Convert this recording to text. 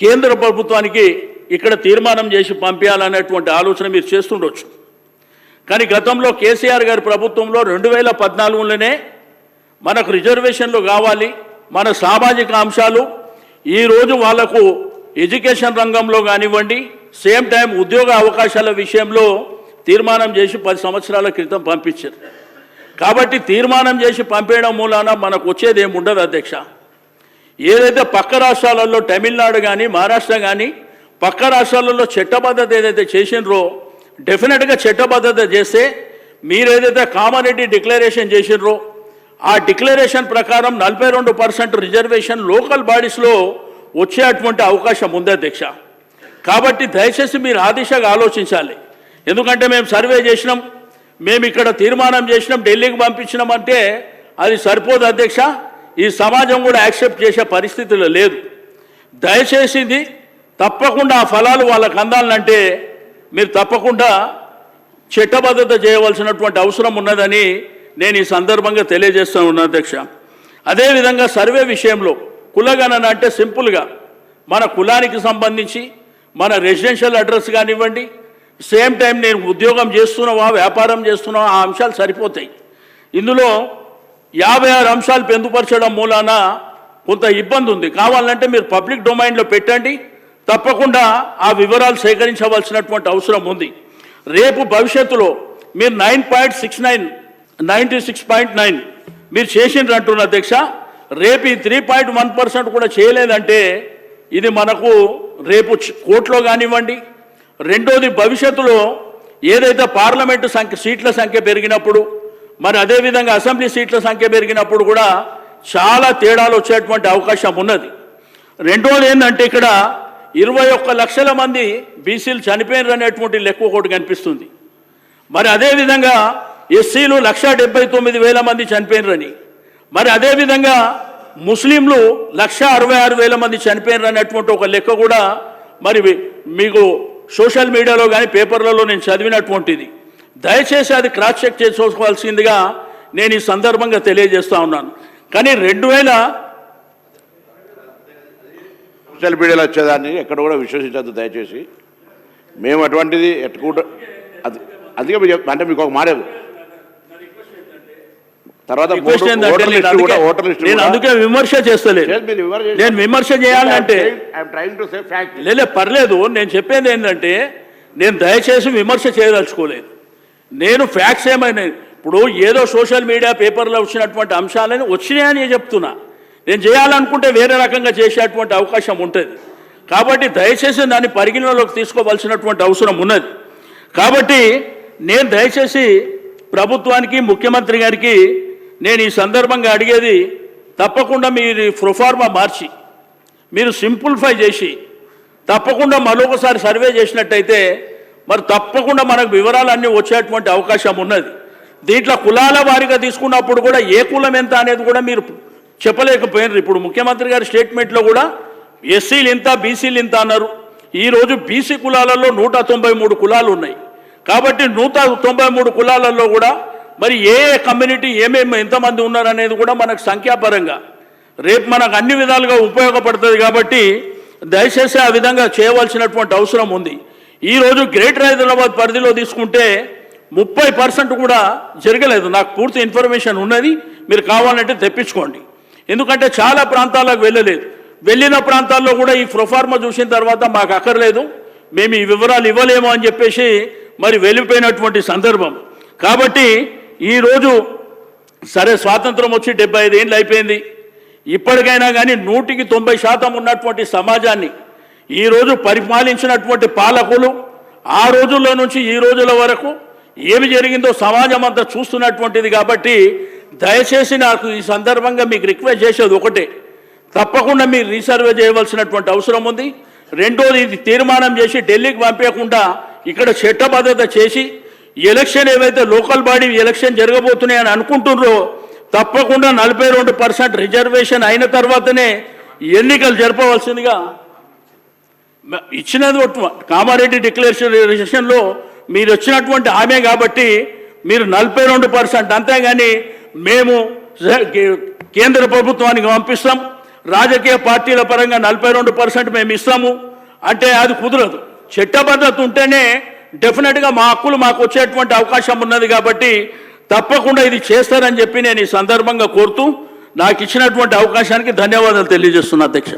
కేంద్ర ప్రభుత్వానికి ఇక్కడ తీర్మానం చేసి పంపించాలనేటువంటి ఆలోచన మీరు చేస్తుండొచ్చు. కానీ గతంలో కేసీఆర్ గారి ప్రభుత్వంలో 2014లోనే మనకు రిజర్వేషన్లు కావాలి, మన సామాజిక అంశాలు ఈరోజు వాళ్లకు ఎడ్యుకేషన్ రంగంలో కానివ్వండి, సేమ్ టైం ఉద్యోగ అవకాశాల విషయంలో తీర్మానం చేసి 10 సంవత్సరాల క్రితం పంపించారు. కాబట్టి తీర్మానం చేసి పంపేయడం మూలాన మనకు వచ్చేది ఏముండదు అధ్యక్ష. ఏదైతే పక్క రాష్ట్రాలలో తమిళనాడు కానీ మహారాష్ట్ర కానీ పక్క రాష్ట్రాలలో చట్టబద్ధత ఏదైతే చేసినరో డెఫినెట్గా చట్టబద్ధత చేస్తే మీరేదైతే కామారెడ్డి డిక్లరేషన్ చేసినరో ఆ డిక్లరేషన్ ప్రకారం 42% రిజర్వేషన్ లోకల్ బాడీస్లో వచ్చేటువంటి అవకాశం ఉంది అధ్యక్ష. కాబట్టి దయచేసి మీరు ఆ దిశగా ఆలోచించాలి. ఎందుకంటే మేము సర్వే చేసినాం, మేము ఇక్కడ తీర్మానం చేసినాం, ఢిల్లీకి పంపించినాం అంటే అది సరిపోదు అధ్యక్ష. ఈ సమాజం కూడా యాక్సెప్ట్ చేసే పరిస్థితులు లేదు. దయచేసి తప్పకుండా ఆ ఫలాలు వాళ్ళకు అందాలంటే మీరు తప్పకుండా చట్టబద్ధత చేయవలసినటువంటి అవసరం ఉన్నదని నేను ఈ సందర్భంగా తెలియజేస్తూ ఉన్నాను అధ్యక్ష. అదేవిధంగా సర్వే విషయంలో కులగణన అంటే సింపుల్గా మన కులానికి సంబంధించి మన రెసిడెన్షియల్ అడ్రస్ కానివ్వండి, సేమ్ టైం నేను ఉద్యోగం చేస్తున్నావా వ్యాపారం చేస్తున్నావా ఆ అంశాలు సరిపోతాయి. ఇందులో 56 అంశాలు పొందుపరచడం మూలాన కొంత ఇబ్బంది ఉంది. కావాలంటే మీరు పబ్లిక్ డొమైన్లో పెట్టండి, తప్పకుండా ఆ వివరాలు సేకరించవలసినటువంటి అవసరం ఉంది. రేపు భవిష్యత్తులో మీరు 9.69 96.9 మీరు చేసిండ్రు అంటున్నారు అధ్యక్ష. రేపు ఈ 3.1% కూడా చేయలేదంటే ఇది మనకు రేపు కోర్టులో కానివ్వండి. రెండోది భవిష్యత్తులో ఏదైతే పార్లమెంటు సీట్ల సంఖ్య పెరిగినప్పుడు మరి అదేవిధంగా అసెంబ్లీ సీట్ల సంఖ్య పెరిగినప్పుడు కూడా చాలా తేడాలు వచ్చేటువంటి అవకాశం ఉన్నది. రెండోది ఏంటంటే ఇక్కడ 21 లక్షల మంది బీసీలు చనిపోయినారు అనేటువంటి లెక్క ఒకటి కనిపిస్తుంది. మరి అదేవిధంగా ఎస్సీలు 1,79,000 మంది చనిపోయినారని, మరి అదేవిధంగా ముస్లింలు 1,66,000 మంది చనిపోయినారు అనేటువంటి ఒక లెక్క కూడా మరి మీకు సోషల్ మీడియాలో కానీ పేపర్లలో నేను చదివినటువంటిది. దయచేసి అది క్రాస్ చెక్ చేసుకోవాల్సిందిగా నేను ఈ సందర్భంగా తెలియజేస్తూ ఉన్నాను. కానీ 2000 సోషల్ మీడియాలో వచ్చేదాన్ని ఎక్కడ కూడా విశ్వసించద్దు దయచేసి. మేము అటువంటిది ఎట్టుకుంటూ అందుకే మీరు అంటే మీకు ఒక మాట తర్వాత అందుకే విమర్శ చేస్తలేదు. నేను విమర్శ చేయాలంటే లేదా పర్లేదు. నేను చెప్పేది ఏంటంటే నేను దయచేసి విమర్శ చేయదలుచుకోలేదు. నేను ఫ్యాక్ట్స్ ఏమైనా ఇప్పుడు ఏదో సోషల్ మీడియా పేపర్లో వచ్చినటువంటి అంశాలని వచ్చినాయని చెప్తున్నా. నేను చేయాలనుకుంటే వేరే రకంగా చేసేటువంటి అవకాశం ఉంటుంది. కాబట్టి దయచేసి దాన్ని పరిగణలోకి తీసుకోవాల్సినటువంటి అవసరం ఉన్నది. కాబట్టి నేను దయచేసి ప్రభుత్వానికి ముఖ్యమంత్రి గారికి నేను ఈ సందర్భంగా అడిగేది తప్పకుండా మీరు ప్రొఫార్మా మార్చి మీరు సింప్లిఫై చేసి తప్పకుండా మరొకసారి సర్వే చేసినట్టయితే మరి తప్పకుండా మనకు వివరాలన్నీ వచ్చేటువంటి అవకాశం ఉన్నది. దీంట్లో కులాల వారీగా తీసుకున్నప్పుడు కూడా ఏ కులం ఎంత అనేది కూడా మీరు చెప్పలేకపోయినారు. ఇప్పుడు ముఖ్యమంత్రి గారి స్టేట్మెంట్లో కూడా ఎస్సీలు ఇంత బీసీలు ఇంత అన్నారు. ఈరోజు బీసీ కులాలలో 193 కులాలు ఉన్నాయి. కాబట్టి 193 కులాలలో కూడా మరి ఏ కమ్యూనిటీ ఏమేమి ఎంతమంది ఉన్నారనేది కూడా మనకు సంఖ్యాపరంగా రేపు మనకు అన్ని విధాలుగా ఉపయోగపడుతుంది. కాబట్టి దయచేసి ఆ విధంగా చేయవలసినటువంటి అవసరం ఉంది. ఈరోజు గ్రేటర్ హైదరాబాద్ పరిధిలో తీసుకుంటే 30% కూడా జరగలేదు. నాకు పూర్తి ఇన్ఫర్మేషన్ ఉన్నది, మీరు కావాలంటే తెప్పించుకోండి. ఎందుకంటే చాలా ప్రాంతాలకు వెళ్ళలేదు. వెళ్ళిన ప్రాంతాల్లో కూడా ఈ ప్రొఫార్మా చూసిన తర్వాత మాకు అక్కర్లేదు, మేము ఈ వివరాలు ఇవ్వలేము అని చెప్పేసి మరి వెళ్ళిపోయినటువంటి సందర్భం. కాబట్టి ఈరోజు సరే స్వాతంత్రం వచ్చి 75 ఏళ్ళు అయిపోయింది. ఇప్పటికైనా కానీ 100% ఉన్నటువంటి సమాజాన్ని ఈరోజు పరిపాలించినటువంటి పాలకులు ఆ రోజుల్లో నుంచి ఈ రోజుల వరకు ఏమి జరిగిందో సమాజం అంతా చూస్తున్నటువంటిది. కాబట్టి దయచేసి నాకు ఈ సందర్భంగా మీకు రిక్వెస్ట్ చేసేది ఒకటే, తప్పకుండా మీరు రీసర్వే చేయవలసినటువంటి అవసరం ఉంది. రెండోది ఇది తీర్మానం చేసి ఢిల్లీకి పంపించకుండా ఇక్కడ చట్టబద్ధత చేసి ఎలక్షన్ ఏవైతే లోకల్ బాడీ ఎలక్షన్ జరగబోతున్నాయని అనుకుంటున్నారో తప్పకుండా 42% రిజర్వేషన్ అయిన తర్వాతనే ఎన్నికలు జరపవలసిందిగా ఇచ్చినది కామారెడ్డి డిక్లరేషన్లో మీరు వచ్చినటువంటి హామీ. కాబట్టి మీరు 42%, అంతేగాని మేము కేంద్ర ప్రభుత్వానికి పంపిస్తాం రాజకీయ పార్టీల పరంగా 42% మేము ఇస్తాము అంటే అది కుదరదు. చట్టబద్ధత ఉంటేనే డెఫినెట్గా మా హక్కులు మాకు వచ్చేటువంటి అవకాశం ఉన్నది. కాబట్టి తప్పకుండా ఇది చేస్తారని చెప్పి నేను ఈ సందర్భంగా కోరుతూ నాకు ఇచ్చినటువంటి అవకాశానికి ధన్యవాదాలు తెలియజేస్తున్నా అధ్యక్ష.